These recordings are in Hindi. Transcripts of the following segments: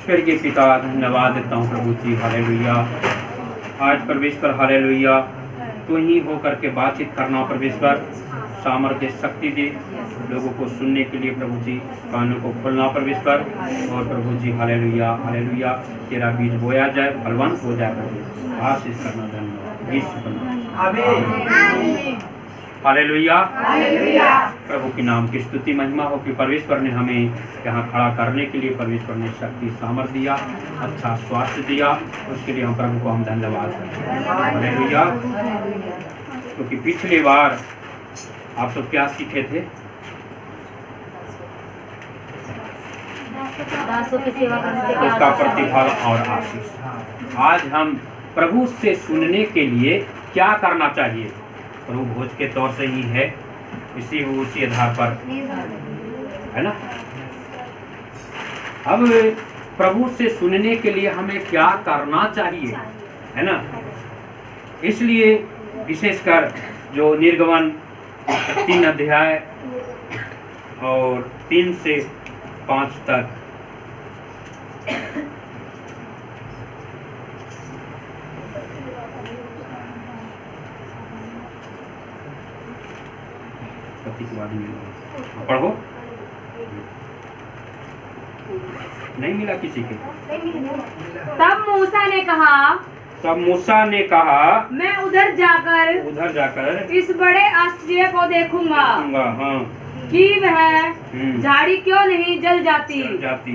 स्वर्गीय पिता, धन्यवाद देता हूँ प्रभु जी, हालेलुया। आज परमेश्वर हालेलुया तू ही हो करके बातचीत करना परमेश्वर, सामर्थ्य शक्ति दे लोगों को सुनने के लिए प्रभु जी, कानों को खोलना परमेश्वर। और प्रभु जी हालेलुया हालेलुया तेरा बीज बोया जाए, फलवंत हो जाए प्रभु, आशीष करना, धन्यवाद, आमीन हालेलुया। प्रभु के नाम की स्तुति महिमा हो कि परमेश्वर ने हमें यहाँ खड़ा करने के लिए परमेश्वर ने शक्ति सामर्थ्य दिया, अच्छा स्वास्थ्य दिया, उसके लिए हम प्रभु को हम धन्यवाद करते हैं हालेलुया। क्योंकि पिछली बार आप सब क्या सीखे थे? उसका प्रतिफल और आशीष। आज हम प्रभु से सुनने के लिए क्या करना चाहिए? प्रभु भोज के तौर से ही है, उसी आधार पर है ना। अब प्रभु से सुनने के लिए हमें क्या करना चाहिए, है ना। इसलिए विशेषकर जो निर्गमन 3 अध्याय और 3 से 5 तक पढ़ो। नहीं मिला किसी के? तब मूसा ने कहा मैं उधर जाकर इस बड़े आश्चर्य को देखूंगा हाँ। कि वह झाड़ी क्यों नहीं जल जाती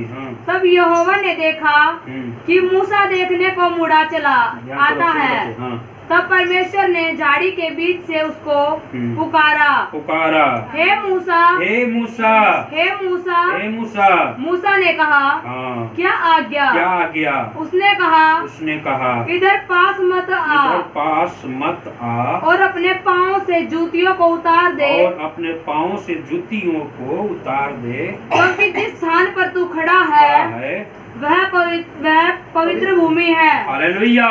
हाँ। तब यहोवा ने देखा कि मूसा देखने को मुड़ा चला आता है। हाँ। तब परमेश्वर ने झाड़ी के बीच से उसको पुकारा, हे मूसा, हे मूसा, हे मूसा, हे मूसा। मूसा ने कहा हाँ। क्या आज्ञा? उसने कहा इधर पास मत आ और अपने पाँव से जूतियों को उतार दे, क्योंकि जिस स्थान पर तू खड़ा है वह पवित्र भूमि है। हालेलुया।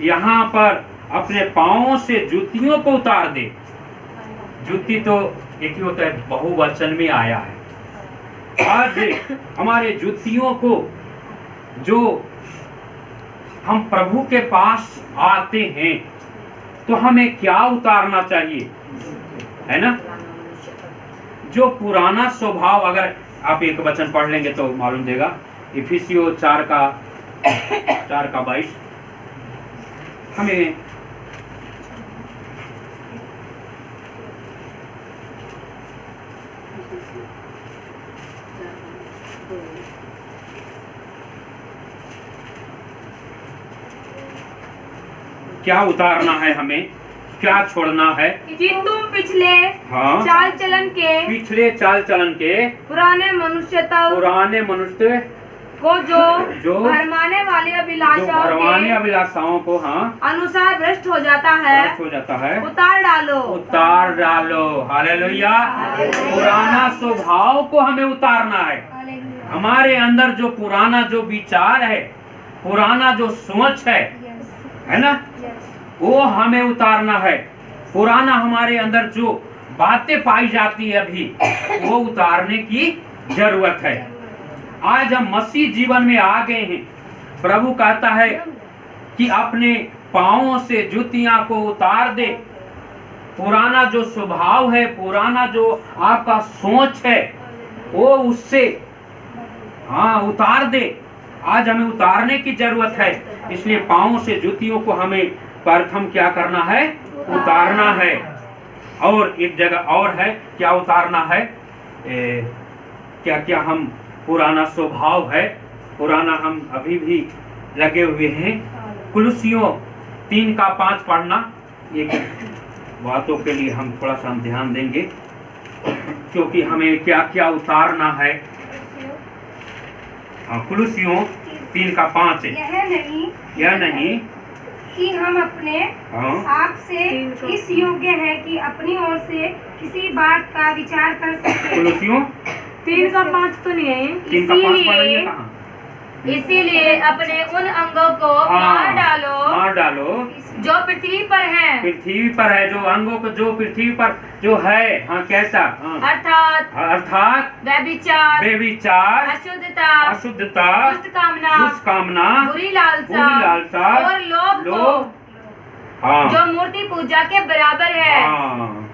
यहाँ पर अपने पाँव से जूतियों को उतार दे। जूती तो एक ही होता है, बहुवचन में आया है। आज हमारे जूतियों को, जो हम प्रभु के पास आते हैं तो हमें क्या उतारना चाहिए, है ना। जो पुराना स्वभाव, अगर आप एक वचन पढ़ लेंगे तो मालूम देगा, इफिसियों 4 का 22। हमें क्या उतारना है, हमें क्या छोड़ना है कि तुम पिछले हाँ। चाल चलन के पुराने मनुष्य को जो भरमाने वाली अभिलाषाओं को हाँ अनुसार भ्रष्ट हो जाता है, उतार डालो। हालेलुया। पुराना स्वभाव को हमें उतारना है। हमारे अंदर जो पुराना जो विचार है, पुराना जो सोच है ना, वो हमें उतारना है। पुराना हमारे अंदर जो बातें पाई जाती है अभी, वो उतारने की जरूरत है। आज हम मसीह जीवन में आ गए हैं। प्रभु कहता है कि अपने पाँवों से जूतियां को उतार दे। पुराना जो स्वभाव है, पुराना जो आपका सोच है, वो उससे हाँ उतार दे। आज हमें उतारने की जरूरत है। इसलिए पाँवों से जूतियों को हमें प्रथम क्या करना है? उतारना है। और एक जगह और है, क्या उतारना है? क्या हम पुराना स्वभाव है, पुराना हम अभी भी लगे हुए हैं। कुलुसियों 3 का 5 पढ़ना। ये बातों के लिए हम थोड़ा सा ध्यान देंगे, क्योंकि हमें क्या क्या उतारना है। कुलुसियों 3 का 5। यह नहीं कि हम अपने आप से इस योग्य है कि अपनी ओर से किसी बात का विचार कर सके। कुलुसियों 3 का 5 तो नहीं है। 3 का 5 पढ़ेंगे कहाँ? इसीलिए अपने उन अंगों को मार डालो जो पृथ्वी पर हैं। पृथ्वी पर है जो अंगों को, जो पृथ्वी पर जो है। हाँ, कैसा? अर्थात व्यभिचार, अशुद्धता, दुष्ट कामना, बुरी लालसा और लोभ हाँ, जो मूर्ति पूजा के बराबर है। हाँ,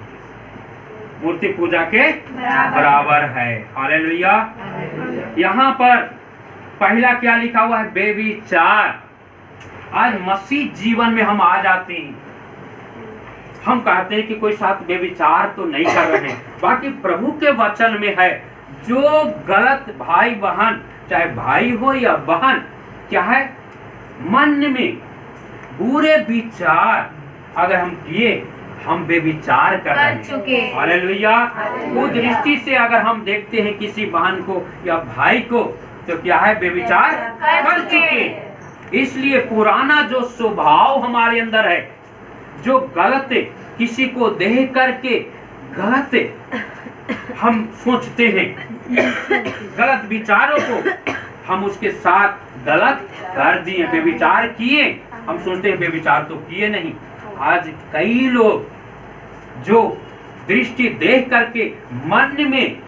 मूर्ति पूजा के बराबर है। हालेलुया। यहाँ पर पहला क्या लिखा हुआ है? व्यभिचार। आज मसीह जीवन में हम आ जाते हैं, हम कहते हैं कि कोई साथ व्यभिचार तो नहीं कर रहे हैं, बाकी प्रभु के वचन में है जो गलत भाई बहन, चाहे भाई हो या बहन, क्या है, मन में बुरे विचार अगर हम किए, हम बेविचार कर रहे हैं। हालेलुया। वो दृष्टि से अगर हम देखते हैं किसी बहन को या भाई को, तो क्या है? बेविचार कर चुके। इसलिए पुराना जो स्वभाव हमारे अंदर है, जो गलत किसी को देख करके गलत हम सोचते हैं, गलत विचारों को हम उसके साथ गलत कर दिए, बेविचार किए। हम सोचते हैं बेविचार तो किए नहीं। आज कई लोग जो दृष्टि देख करके मन में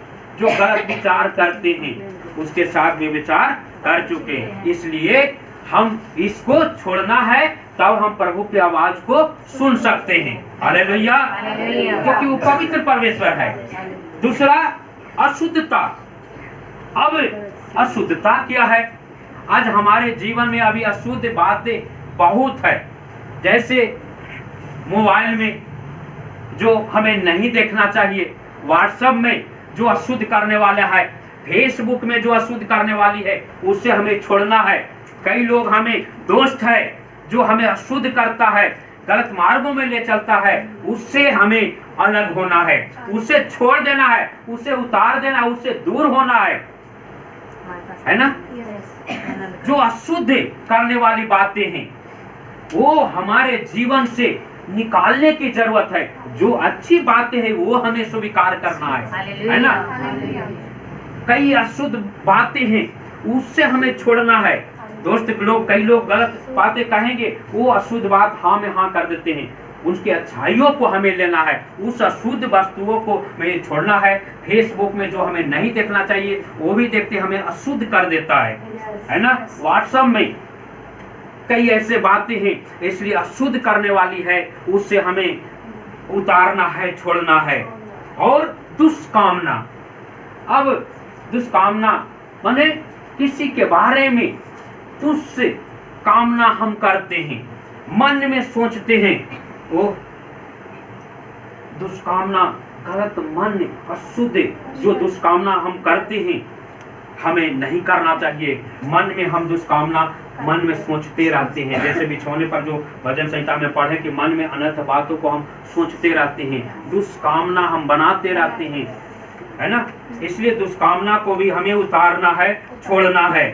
जो गलत विचार करते हैं, उसके साथ बेविचार कर चुके हैं। इसलिए हम इसको छोड़ना है, तब हम प्रभु की आवाज को सुन सकते हैं। हालेलुया। क्योंकि वो पवित्र परमेश्वर है। दूसरा, अशुद्धता। अब अशुद्धता क्या है? आज हमारे जीवन में अभी अशुद्ध बातें बहुत है। जैसे मोबाइल में जो हमें नहीं देखना चाहिए, व्हाट्सएप में जो अशुद्ध करने वाला है, फेसबुक में जो अशुद्ध करने वाली है, उससे हमें छोड़ना है। कई लोग हमें दोस्त है जो हमें अशुद्ध करता है, गलत मार्गों में ले चलता है, उससे हमें अलग होना है, उसे छोड़ देना है, उसे उतार देना, उससे दूर होना है ना। जो अशुद्ध करने वाली बातें हैं वो हमारे जीवन से निकालने की जरूरत है। जो अच्छी बातें हैं वो हमें स्वीकार करना है ना। कई अशुद्ध बातें हैं उससे हमें छोड़ना है। दोस्त लोग, कई लोग गलत बातें कहेंगे, वो अशुद्ध बात हाँ में हाँ कर देते हैं। उसकी अच्छाइयों को हमें लेना है, उस अशुद्ध वस्तुओं को हमें छोड़ना है। फेसबुक में जो हमें नहीं देखना चाहिए वो भी देखते हमें अशुद्ध कर देता है ना। व्हाट्सएप में कई ऐसे बातें हैं, इसलिए अशुद्ध करने वाली है, उससे हमें उतारना है, छोड़ना है। और दुष्कामना। अब दुष्कामना माने किसी के बारे में दुष्कामना हम करते हैं, मन में सोचते हैं, वो दुष्कामना, गलत मन, अशुद्ध जो दुष्कामना हम करते हैं, हमें नहीं करना चाहिए। मन में हम दुष्कामना मन में सोचते रहते हैं। जैसे बिछौने पर जो भजन संहिता में पढ़े कि मन में अनर्थ बातों को हम सोचते रहते हैं, दुष्कामना हम बनाते रहते हैं, है ना। इसलिए दुष्कामना को भी हमें उतारना है, छोड़ना है।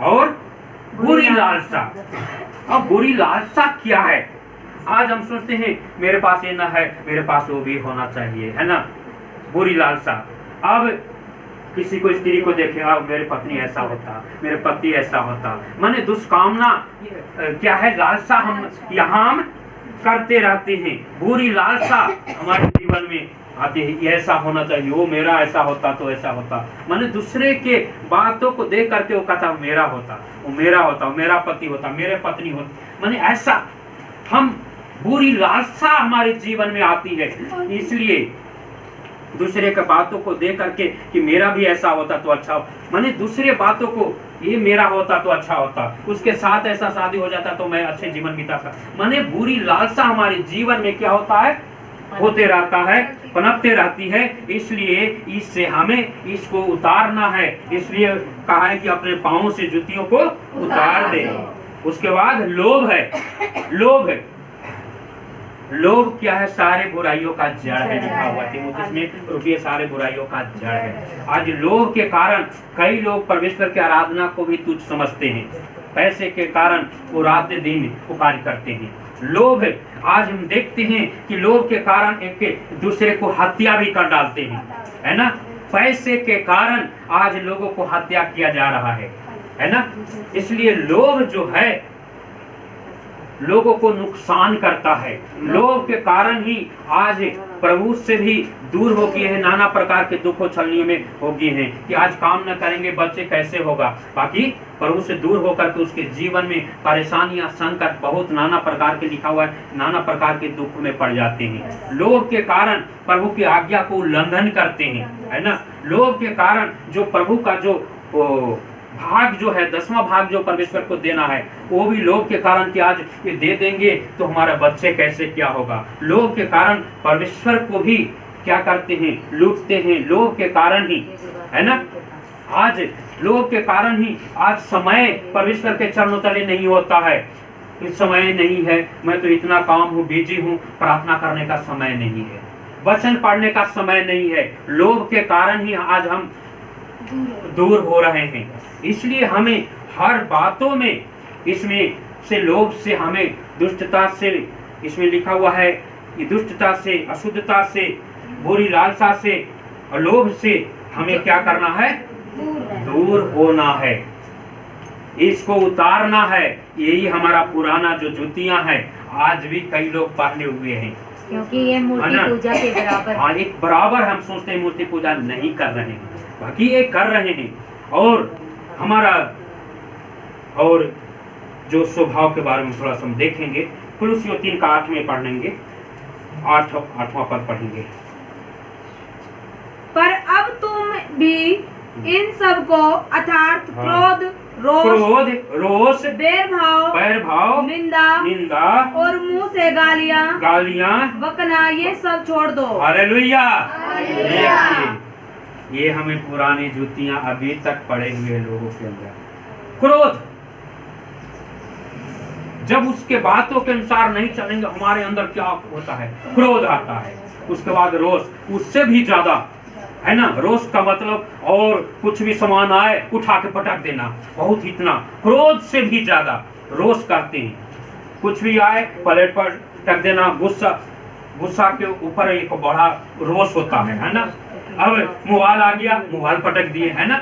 और बुरी लालसा। अब बुरी लालसा क्या है? आज हम सोचते हैं मेरे पास ये ना है, मेरे पास वो भी होना चाहिए, है ना। बुरी लालसा। अब किसी को, स्त्री को देखे, मेरे पत्नी ऐसा होता, मेरे पति ऐसा होता, माने दुष्कामना क्या है? लालसा हम यहाँ करते रहते हैं। बुरी लालसा हमारे जीवन में आती है, ये ऐसा होना चाहिए, वो मेरा ऐसा होता तो ऐसा होता। माने दूसरे के बातों को देख करके वो कहता मेरा होता, वो मेरा होता, वो मेरा पति होता, मेरे पत्नी होती, माने ऐसा हम बुरी लालसा हमारे जीवन में आती है। इसलिए दूसरे के बातों को देख करके कि मेरा भी ऐसा होता तो अच्छा हो, माने दूसरे बातों को, ये मेरा होता तो अच्छा होता, उसके साथ ऐसा शादी हो जाता तो मैं अच्छे जीवन बिताता। माने बुरी लालसा हमारे जीवन में क्या होता है? होते रहता है, पनपते रहती है। इसलिए इससे हमें इसको उतारना है। इसलिए कहा है कि अपने पाँवों से जूतियों को उतार दे। उसके बाद लोभ है। लोभ है, लोभ क्या है? सारे बुराइयों का जड़ है, लिखा हुआ तीमुथियुस में, रुकिए, सारे बुराइयों का जड़ है। आज लोभ के कारण कई लोग परमेश्वर की आराधना को भी तुच्छ समझते हैं। पैसे के कारण वो रात दिन पुकार करते हैं। लोभ, आज हम देखते हैं कि लोभ के कारण एक दूसरे को हत्या भी कर डालते हैं, है ना। पैसे के कारण आज लोगों को हत्या किया जा रहा है। है ना। इसलिए लोभ जो है लोगों को नुकसान करता है। लोभ के कारण ही आज प्रभु से भी दूर हो गए हैं, नाना प्रकार के दुखों छलनियों में हो गए हैं कि आज काम न करेंगे बच्चे कैसे होगा। बाकी प्रभु से दूर होकर के उसके जीवन में परेशानियां, संकट, बहुत नाना प्रकार के लिखा हुआ है, नाना प्रकार के दुख में पड़ जाते हैं। लोभ के कारण प्रभु की आज्ञा को उल्लंघन करते हैं, है ना। लोभ के कारण जो प्रभु का जो भाग जो है, 10वां भाग जो परमेश्वर को देना है, वो भी लोभ के कारण कि आज ये दे देंगे तो हमारा बच्चे कैसे क्या होगा। लोभ के कारण परमेश्वर को भी क्या करते हैं, लूटते हैं। लोभ के कारण ही, है ना, आज लोभ के कारण ही आज समय परमेश्वर के चरणों तले नहीं होता है। इस समय नहीं है, मैं तो इतना काम हूँ, बिजी हूँ, प्रार्थना करने का समय नहीं है, वचन पढ़ने का समय नहीं है। लोभ के कारण ही आज हम दूर हो रहे हैं। इसलिए हमें हर बातों में इसमें से लोभ से, हमें दुष्टता से, इसमें लिखा हुआ है कि दुष्टता से, अशुद्धता से, बुरी लालसा से और लोभ से हमें क्या करना है, दूर होना है, इसको उतारना है। यही हमारा पुराना जो जुतियां हैं आज भी कई लोग पहने हुए हैं, क्योंकि ये मूर्ति पूजा के बराबर। हाँ, एक बराबर हम सोचते हैं मूर्ति पूजा नहीं कर रहे हैं, बाकी ये कर रहे हैं। और हमारा और जो स्वभाव के बारे में थोड़ा सा हम देखेंगे। कुलुस्सियों 3 का 8 में पढ़ेंगे, 8वां पद पढ़ेंगे। पर अब तुम भी इन सब को अर्थात क्रोध, रोष, बैर भाव, निंदा और मुंह से गालियां बकना, ये सब छोड़ दो। हालेलुया। ये हमें पुरानी जुतियां अभी तक पड़े हुए लोगों के अंदर। क्रोध, जब उसके बातों के अनुसार नहीं चलेंगे हमारे अंदर क्या होता है, क्रोध आता है। उसके बाद रोष, उससे भी ज्यादा, है ना। रोष का मतलब और कुछ भी सामान आए उठा के पटक देना, बहुत इतना। क्रोध से भी ज्यादा रोष करते हैं। कुछ भी आए प्लेट पर टक देना, गुस्सा के ऊपर एक बड़ा रोष होता है ना। अब मोबाइल आ गया, मोबाइल पटक दिए, है ना।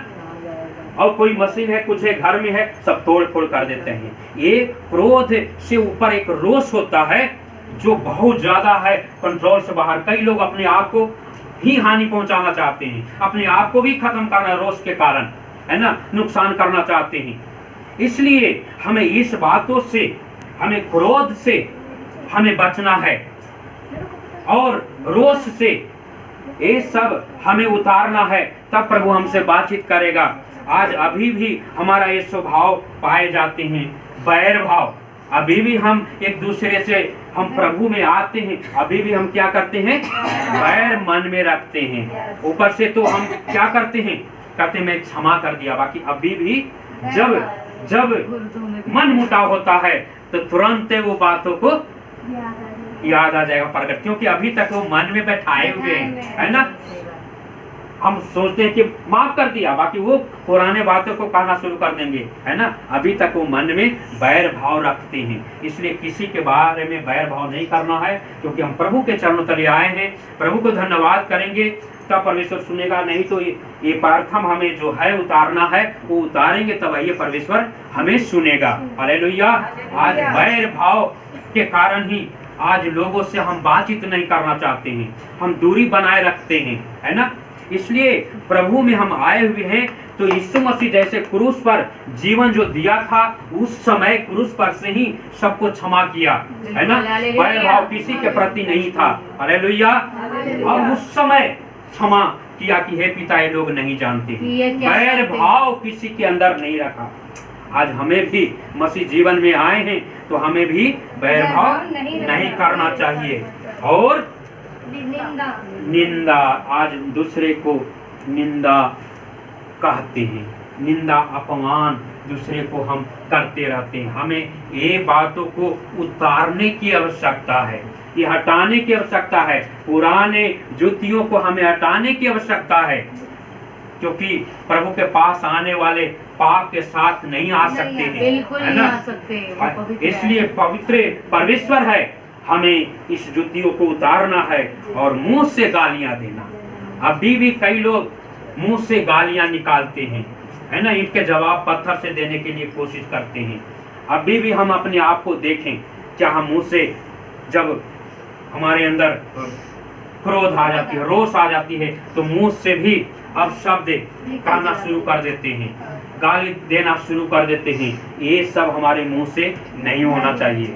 और कोई मशीन है, कुछ है, घर में है, सब तोड़ फोड़ कर देते हैं। ये क्रोध से ऊपर एक रोष होता है जो बहुत ज्यादा है, कंट्रोल से बाहर। कई लोग अपने आप को ही हानि पहुंचाना चाहते हैं, अपने आप को भी खत्म करना रोष के कारण, है ना, नुकसान करना चाहते हैं। इसलिए हमें इस बातों से, हमें क्रोध से हमें बचना है और रोष से ये सब हमें उतारना है, तब प्रभु हमसे बातचीत करेगा। आज अभी भी हमारा ये स्वभाव पाए जाते हैं, बैर भाव। अभी भी हम एक दूसरे से, हम प्रभु में आते हैं, अभी भी हम क्या करते हैं, बैर मन में रखते हैं। ऊपर से तो हम क्या करते हैं, कहते मैं क्षमा कर दिया, बाकी अभी भी जब मन मुटाव होता है तो तुरंत वो बातों को याद आ जाएगा प्रकट, क्योंकि अभी तक वो मन में बैठाए हुए हैं, है ना। हम सोचते हैं कि माफ कर दिया, बाकी वो पुराने बातों को कहना शुरू कर देंगे, है ना। अभी तक वो मन में बैर भाव रखते हैं। इसलिए किसी के बारे में बैर भाव नहीं करना है, क्योंकि हम प्रभु के चरणों तले आए हैं। प्रभु को धन्यवाद करेंगे तब परमेश्वर सुनेगा, नहीं तो ये प्रार्थना हमें जो है उतारना है, वो उतारेंगे तब ये परमेश्वर हमें सुनेगा। हालेलुया। आज बैर भाव के कारण ही आज लोगों से हम बातचीत नहीं करना चाहते हैं, हम दूरी बनाए रखते हैं, है ना। इसलिए प्रभु में हम आए हुए हैं, तो यीशु मसीह जैसे क्रूस पर जीवन जो दिया था, उस समय क्रूस पर से ही सबको क्षमा किया, है ना। बैर भाव किसी के प्रति नहीं था। हालेलुया। और उस समय क्षमा किया कि हे पिता, ये लोग नहीं जानते। बैर भाव किसी के अंदर नहीं रखा। आज हमें भी मसीह जीवन में आए हैं तो हमें भी बैर भाव नहीं करना चाहिए। और निंदा, आज दूसरे को निंदा कहते हैं, निंदा अपमान दूसरे को हम करते रहते हैं। हमें ये बातों को उतारने की आवश्यकता है, ये हटाने की आवश्यकता है। पुराने जुतियों को हमें हटाने की आवश्यकता है, क्योंकि प्रभु के पास आने वाले पाप के साथ नहीं आ सकते हैं, बिल्कुल है ना। नहीं आ सकते। इसलिए पवित्र परमेश्वर है, हमें इस जुतियों को उतारना है और मुंह से गालियां देना। अभी भी कई लोग मुंह से गालियां निकालते हैं, है ना, ईंट के जवाब पत्थर से देने के लिए कोशिश करते हैं। अभी भी हम अपने आप को देखें, क्या हम मुंह से जब हमारे अंदर क्रोध आ जाती है, रोष आ जाती है, तो मुंह से भी अब शब्द कहना शुरू कर देते हैं, गाली देना शुरू कर देते हैं। ये सब हमारे मुंह से नहीं होना चाहिए।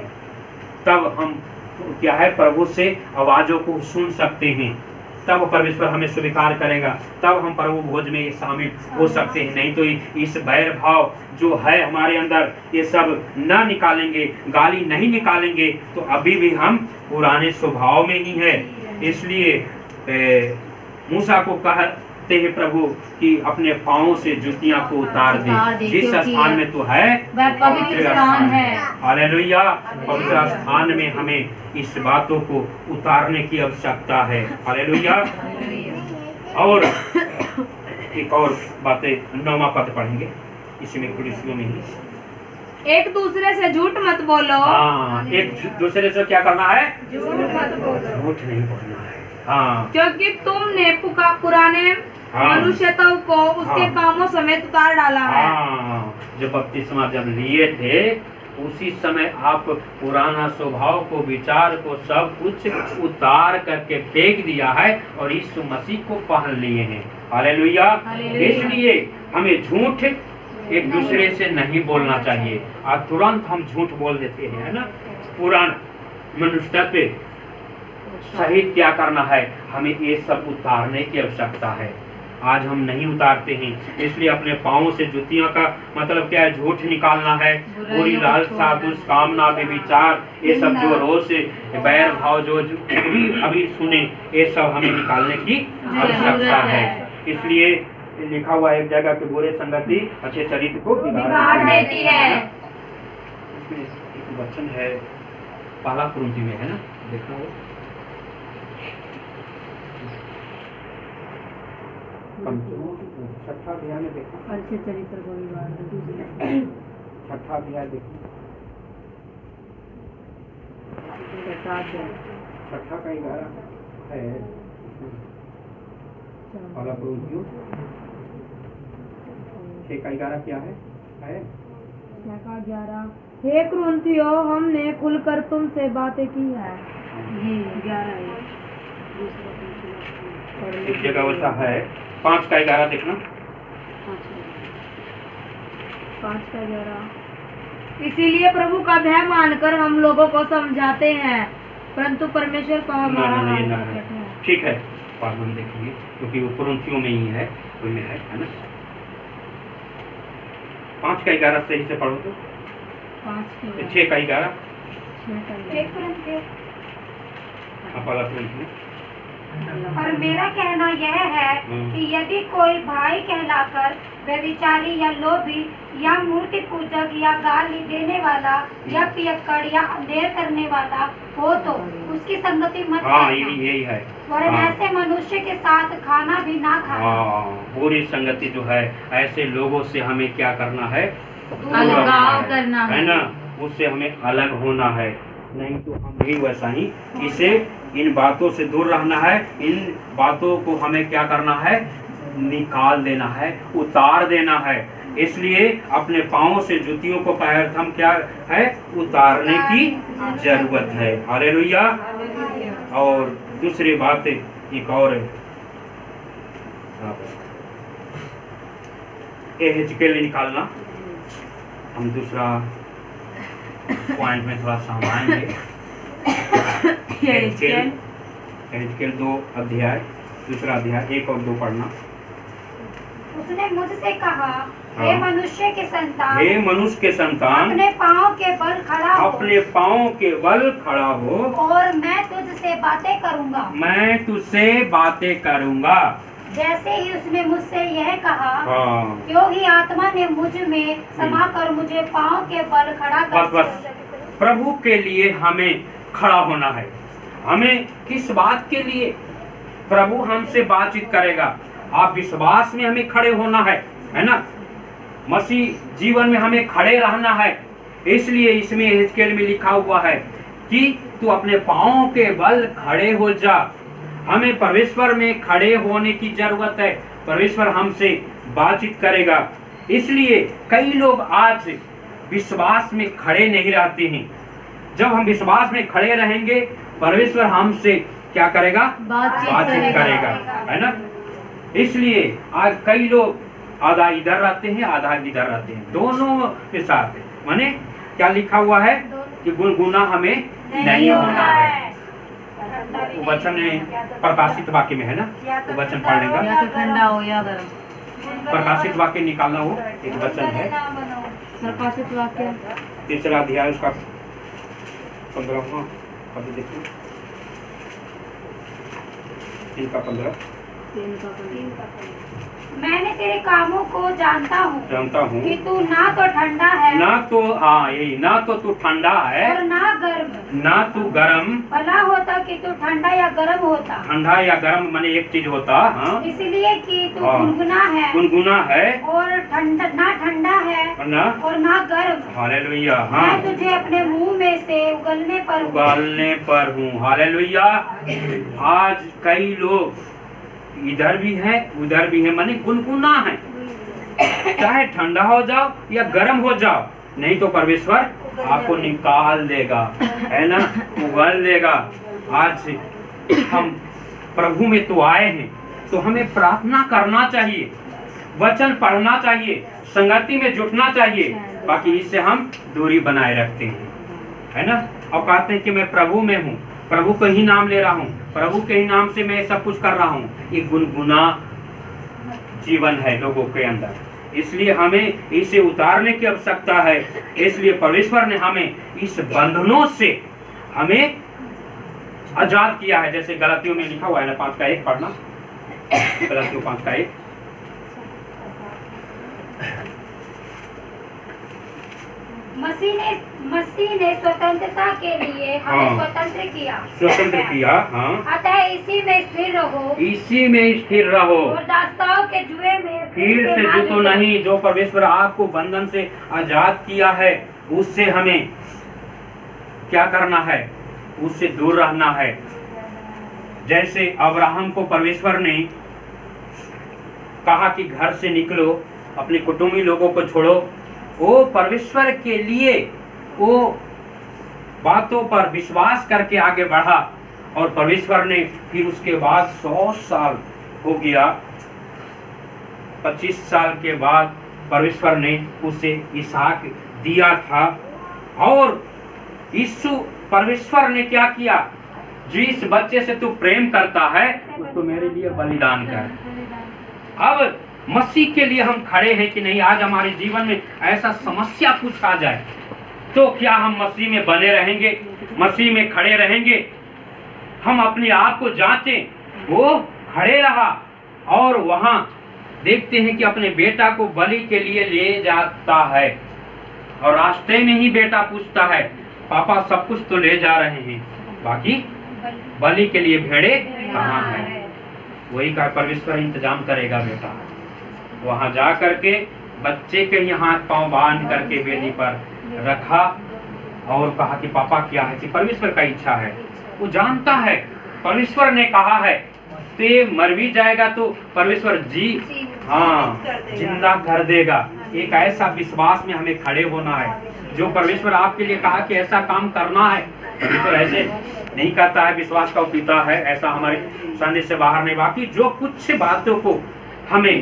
तब हम क्या है, प्रभु से आवाजों को सुन सकते हैं, तब परमेश्वर हमें स्वीकार करेगा, तब हम प्रभु भोज में शामिल हो सकते हैं। नहीं तो इस बैर भाव जो है हमारे अंदर, ये सब न निकालेंगे, गाली नहीं निकालेंगे, तो अभी भी हम पुराने स्वभाव में ही है। इसलिए मूसा को कहते हैं प्रभु कि अपने पाँव से जुतियां को उतार दे, जिस स्थान में तो है वह पवित्र स्थान है। हालेलुया। पवित्र स्थान में हमें इस बातों को उतारने की आवश्यकता है। हालेलुया। और एक और बातें 9वां पद पढ़ेंगे, इसमें कुरिसियों में ही, एक दूसरे से झूठ मत बोलो। हाँ, एक दूसरे से क्या करना है, झूठ मत बोलो, झूठ नहीं बोलना है। हाँ, क्योंकि तुमने पुराने मनुष्यत्व को उसके कामों समेत उतार डाला है। हाँ, जब बपतिस्मा जब लिए थे उसी समय आप पुराना स्वभाव को, विचार को, सब कुछ उतार करके फेंक दिया है और यीशु मसीह को पहन लिए हैं। हालेलुया। इसलिए हमें झूठ एक दूसरे से नहीं बोलना चाहिए। आज तुरंत हम झूठ बोल देते हैं, है ना। पुराना मनुष्यत्व सहित क्या करना है, हमें ये सब उतारने की आवश्यकता है। आज हम नहीं उतारते हैं, इसलिए अपने पाँव से जुतियां का मतलब क्या है, झूठ निकालना है, बुरी लालसा, दुष्कामना, व्यभिचार, ये सब जो रोज से बैर भाव जो अभी सुने, ये सब हमें निकालने की आवश्यकता है। इसलिए लिखा हुआ एक जगह कि बुरे संगति अच्छे चरित्र को बिगाड़ देती है। इसमें एक वचन है, पहला कुरिन्थी में है ना, देखना हो, छठा अध्याय में देखो, अच्छे चरित्र को छठा अध्याय देखो, छठा का 11 है, पहला कुरिन्थियों 6 का 11 क्या है? 6 का 11, हे कुरिन्थियों, हमने खुलकर तुमसे बातें की है। ये 11 है। एक जगह वैसा है, 5 का 11 देखना, 5 का 11, इसीलिए प्रभु का भय मानकर हम लोगों को समझाते हैं, परंतु परमेश्वर का हमारा ठीक है, बाद में देखेंगे, क्योंकि वो कुरिन्थियों में ही है, उसमें है ना। 5 का 11 सही से पढ़ो तो, 6 का 11, और मेरा कहना यह है कि यदि कोई भाई कहलाकर व्यभिचारी या लोभी या मूर्ति पूजक या गाली देने वाला या पियक्कड़ या अंधेर करने वाला हो तो उसकी संगति मत करना। यही है, वरन ऐसे मनुष्य के साथ खाना भी ना खाना। बुरी संगति जो है, ऐसे लोगों से हमें क्या करना है, अलगाव करना है ना, उससे हमें अलग होना है। नहीं तो हम भी वैसा ही इसे, इन बातों से दूर रहना है, इन बातों को हमें क्या करना है, निकाल देना है, उतार देना है। इसलिए अपने पाँव से जुतियों को पैरथम क्या है, उतारने की जरूरत है। हालेलुया। और दूसरी बात एक और एहेजकेल निकालना, हम दूसरा पॉइंट में थोड़ा सा आएंगे। एहेजकेल 2 अध्याय, दूसरा अध्याय 1 और 2 पढ़ना। उसने मुझसे कहा, हे मनुष्य के संतान, हे मनुष्य के संतान, अपने पाँव के बल खड़ा हो, अपने पाँव के बल खड़ा हो, और मैं तुझसे बातें करूंगा, मैं तुझसे बातें करूंगा। जैसे ही उसने मुझसे यह कहा, हाँ, क्यों ही आत्मा ने मुझ में समाकर मुझे पाँव के बल खड़ा कर दिया। बस प्रभु के लिए हमें खड़ा होना है। हमें किस बात के लिए प्रभु हमसे बातचीत करेगा, आप विश्वास में हमें खड़े होना है ना। मसीह जीवन में हमें खड़े रहना है। इसलिए इसमें एहेजकेल में लिखा हुआ है कि तू अपने पाँव के बल खड़े हो जा। हमें परमेश्वर में खड़े होने की जरूरत है। परमेश्वर हमसे बातचीत करेगा। इसलिए कई लोग आज विश्वास में खड़े नहीं रहते हैं। जब हम विश्वास में खड़े रहेंगे, परमेश्वर हमसे क्या करेगा? बातचीत करेगा, है ना। इसलिए आज कई लोग आधा इधर रहते हैं, आधा इधर रहते हैं, दोनों के साथ है। माने क्या लिखा हुआ है कि गुनगुना हमें नहीं होना है। वो वचन प्रकाशित वाक्य में है ना, वो वचन पढ़ने का, ठंडा हो या गर्म। प्रकाशित वाक्य निकालना, वो एक वचन है, प्रकाशित वाक्य 3 अध्याय उसका 15वां पद देखिए, 3 का 15। मैंने तेरे कामों को जानता हूँ कि तू ना तो ठंडा है, ना तो हाँ यही, ना तो तू ठंडा है और ना गर्म, ना तू गर्म। भला होता कि तू ठंडा या गर्म होता। ठंडा या गर्म माने एक चीज होता, हाँ, इसलिए कि तू हाँ, गुनगुना है और ठंडा ठंडा है और ना गर्म। हालेलुया। हाँ, मैं तुझे अपने मुंह में से उगलने पर हूँ। हालेलुया। आज कई लोग इधर भी है उधर भी है, माने गुनगुना है, चाहे ठंडा हो जाओ या गर्म हो जाओ, नहीं तो परमेश्वर आपको निकाल देगा, है ना, उगल देगा। आज हम प्रभु में तो आए हैं, तो हमें प्रार्थना करना चाहिए, वचन पढ़ना चाहिए, संगति में जुटना चाहिए, बाकी इससे हम दूरी बनाए रखते हैं, है ना। और कहते हैं कि मैं प्रभु में हूँ, प्रभु का ही नाम ले रहा हूँ, प्रभु के ही नाम से मैं सब कुछ कर रहा हूँ। ये गुनगुना जीवन है लोगों के अंदर, इसलिए हमें इसे उतारने की आवश्यकता है। इसलिए परमेश्वर ने हमें इस बंधनों से हमें आजाद किया है, जैसे गलातियों में लिखा हुआ है ना, 5 का 1 पढ़ना, गलातियों 5 का 1। मसीह ने स्वतंत्रता के लिए हमें स्वतंत्र किया। हाँ। अतः इसी में स्थिर रहो और दास्ताओं के जुए में फिर से जुटो नहीं। जो परमेश्वर आपको बंधन से आजाद किया है, उससे हमें क्या करना है? उससे दूर रहना है। जैसे अब्राहम को परमेश्वर ने कहा कि घर से निकलो, अपने कुटुंबी लोगों को छोड़ो, वो परमेश्वर के लिए वो बातों पर विश्वास करके आगे बढ़ा, और परमेश्वर ने फिर उसके बाद 100 साल हो गया, 25 साल के बाद परमेश्वर ने उसे इसहाक दिया था। और यीशु परमेश्वर ने क्या किया? जिस बच्चे से तू प्रेम करता है उसको मेरे लिए बलिदान कर। अब मसीह के लिए हम खड़े हैं कि नहीं? आज हमारे जीवन में ऐसा समस्या कुछ आ जाए तो क्या हम मसीह में बने रहेंगे, मसीह में खड़े रहेंगे? हम अपने आप को जांचें। वो खड़े रहा और वहां देखते हैं कि अपने बेटा को बलि के लिए ले जाता है, और रास्ते में ही बेटा पूछता है, पापा सब कुछ तो ले जा रहे हैं, बाकी बलि के लिए भेड़े कहाँ हैं? वही का परमेश्वर इंतजाम करेगा बेटा। वहां जा करके बच्चे के ही हाथ पांव बांध करके वेदी पर रखा और कहा कि पापा क्या है? कि परमेश्वर का इच्छा है। वो जानता है परमेश्वर ने कहा है ते मर भी जाएगा तो परमेश्वर जिंदा कर देगा। एक ऐसा विश्वास में हमें खड़े होना है। जो परमेश्वर आपके लिए कहा कि ऐसा काम करना है, परमेश्वर ऐसे नहीं करता है, विश्वास का पिता है, ऐसा हमारे संदेश से बाहर नहीं। बाकी जो कुछ बातों को हमें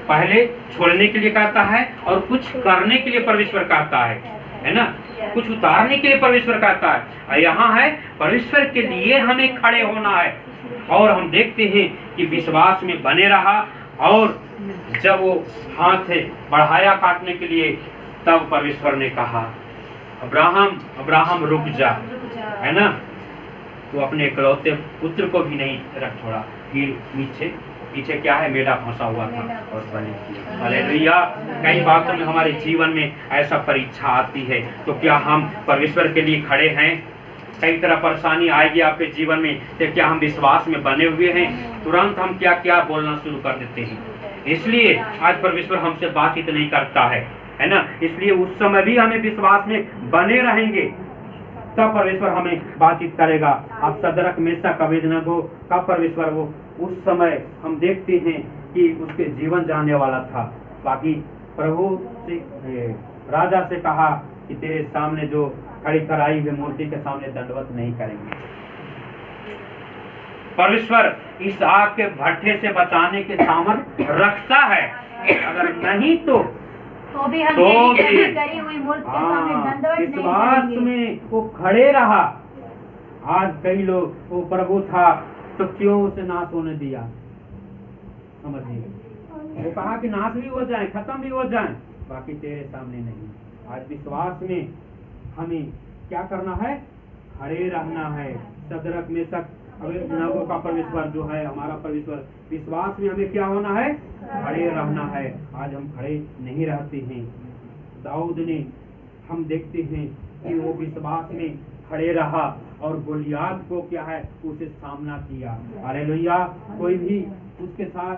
पहले छोड़ने के लिए कहता है और कुछ करने के लिए परमेश्वर कहता है ना, कुछ उतारने के लिए परमेश्वर कहता है। और यहाँ है परमेश्वर के लिए हमें खड़े होना है। और हम देखते हैं कि विश्वास में बने रहा, और जब वो हाथ बढ़ाया काटने के लिए, तब परमेश्वर ने कहा अब्राहम अब्राहम रुक जा, है ना। तो अपने इकलौते पुत्र को भी नहीं रख छोड़ा। फिर पीछे क्या है? मेढा फंसा हुआ था और बलि। हालेलुया। कई बातों में हमारे जीवन में ऐसा परीक्षा आती है, तो क्या हम परमेश्वर के लिए खड़े हैं? कई तरह परेशानी आएगी आपके जीवन में, तो क्या हम विश्वास में बने हुए हैं? तुरंत हम क्या क्या बोलना शुरू कर देते हैं। इसलिए आज परमेश्वर हमसे बातचीत नहीं करता है ना। इसलिए उस समय भी हमें विश्वास में बने रहेंगे, तब परमेश्वर हमें बातचीत करेगा। आप सदरक मेशक अबेदनगो का परमेश्वर वो उस समय हम देखते हैं कि उसके जीवन जाने वाला था, बाकी प्रभु से राजा से कहा कि तेरे सामने जो खड़ी कराई हुई मूर्ति के सामने दंडवत नहीं करेंगे। परमेश्वर इस आग के भट्ठे से बचाने के सामर्थ्य रखता है, अगर नहीं तो भी हम करी हुई मूर्ति के सामने दंडवत नहीं विश्वास करेंगे। में वो खड़े रहा। आज कई लोग, वो प्रभु था तो क्यों उसे नाश होने दिया, समझिए। वो कहा कि नाश भी हो जाए, खत्म भी हो जाए, बाकी तेरे सामने नहीं। आज विश्वास में हमें क्या करना है, खड़े रहना है। सदरक में सक नगों का परमेश्वर जो है हमारा परमेश्वर, विश्वास में हमें क्या होना है, खड़े रहना है। आज हम खड़े नहीं रहते हैं। दाऊद ने, हम देखते हैं कि वो विश्वास में खड़े रहा और गोलियात को क्या है, उसे सामना किया। हालेलुया। कोई भी उसके साथ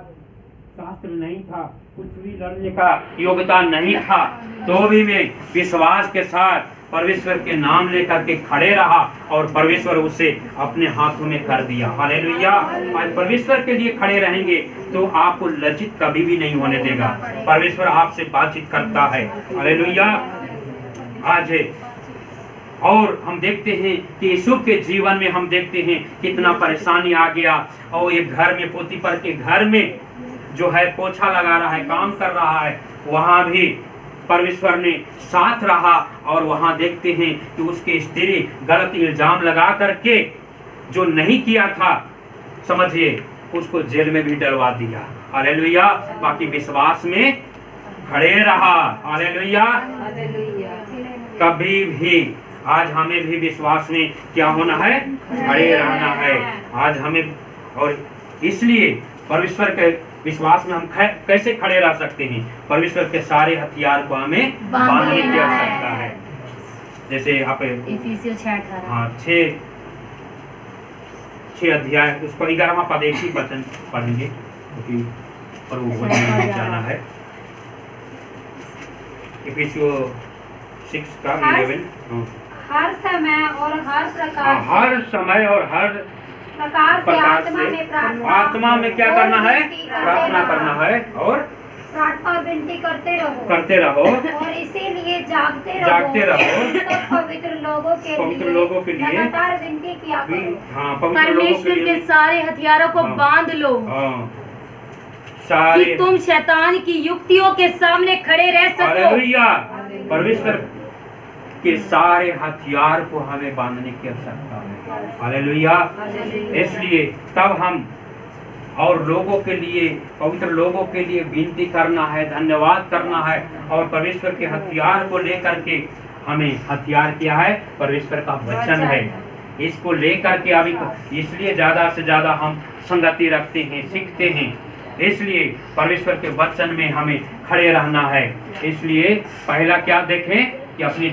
शास्त्र नहीं था, कुछ भी लड़ने का योग्यता नहीं था, तो भी वे विश्वास के साथ परमेश्वर के नाम लेकर के खड़े रहा और परमेश्वर उसे अपने हाथों में कर दिया। हालेलुया। आज परमेश्वर के लिए खड़े रहेंगे तो आपको लज्जित कभी भी नहीं होने देगा। परमेश्वर आपसे बातचीत करता है। हालेलुया। आज है और हम देखते हैं कि यूसुफ के जीवन में हम देखते हैं कितना परेशानी आ गया, और एक घर में, पोतीफर के घर में जो है पोछा लगा रहा है, काम कर रहा है, वहां भी परमेश्वर ने साथ रहा। और वहां देखते हैं कि उसके स्त्री गलत इल्जाम लगा करके जो नहीं किया था, समझिए, उसको जेल में भी डलवा दिया। हालेलुया। बाकी विश्वास में खड़े रहा। हालेलुया। कभी भी आज हमें भी विश्वास में क्या होना है, खड़े रहना है। आज हमें, और इसलिए परमेश्वर के विश्वास में हम कैसे खड़े रह सकते हैं, परमेश्वर के सारे हथियार को हमें बांधने की आवश्यकता है। जैसे आप हाँ 6 अध्याय, उसको 11वां पद, एक ही वचन पढ़ेंगे क्योंकि प्रभु वचन में जाना है। इफिसियों 6 का 11। हर समय और हर प्रकार हर समय और हर प्रकार से आत्मा में क्या करना है, प्रार्थना करना है और प्रार्थना विनती करते रहो और इसीलिए जागते रहो। सब पवित्र लोगों के लिए लगातार विनती किया करो। हाँ, परमेश्वर के सारे हथियारों को बांध लो कि तुम शैतान की युक्तियों के सामने खड़े रह सको। हालेलुया। परमेश्वर के सारे हथियार को हमें बांधने की आवश्यकता है। हालेलुया। इसलिए तब हम और लोगों के लिए, पवित्र लोगों के लिए विनती करना है, धन्यवाद करना है, और परमेश्वर के हथियार को लेकर के हमें, हथियार क्या है, परमेश्वर का वचन है। इसको लेकर के अभी, इसलिए ज्यादा से ज्यादा हम संगति रखते हैं, सीखते हैं। इसलिए परमेश्वर के वचन में हमें खड़े रहना है। इसलिए पहला क्या देखें कि अपनी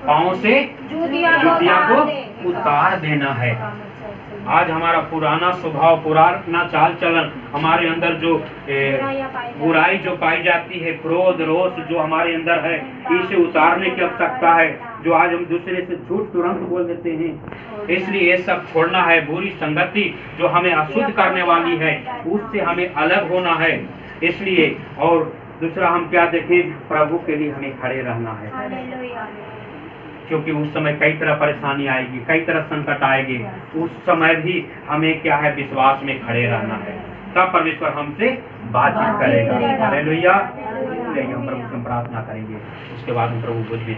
पाँव से जूतिया को उतार देना है। आज हमारा पुराना स्वभाव, पुराना चाल चलन, हमारे अंदर जो बुराई जो पाई जाती है, क्रोध, रोष जो हमारे अंदर है, इसे उतारने की आवश्यकता है। जो आज हम दूसरे से झूठ तुरंत बोल देते हैं, इसलिए ये सब छोड़ना है। बुरी संगति जो हमें अशुद्ध करने वाली है, उससे हमें अलग होना है। इसलिए और दूसरा हम क्या देखें, प्रभु के लिए हमें खड़े रहना है, क्योंकि उस समय कई तरह परेशानी आएगी, कई तरह संकट आएगी। उस समय भी हमें क्या है, विश्वास में खड़े रहना है, तब परमेश्वर हमसे बातचीत करेगा। हालेलुया। हम प्रभु से प्रार्थना करेंगे, उसके बाद हम प्रभु बुझ भी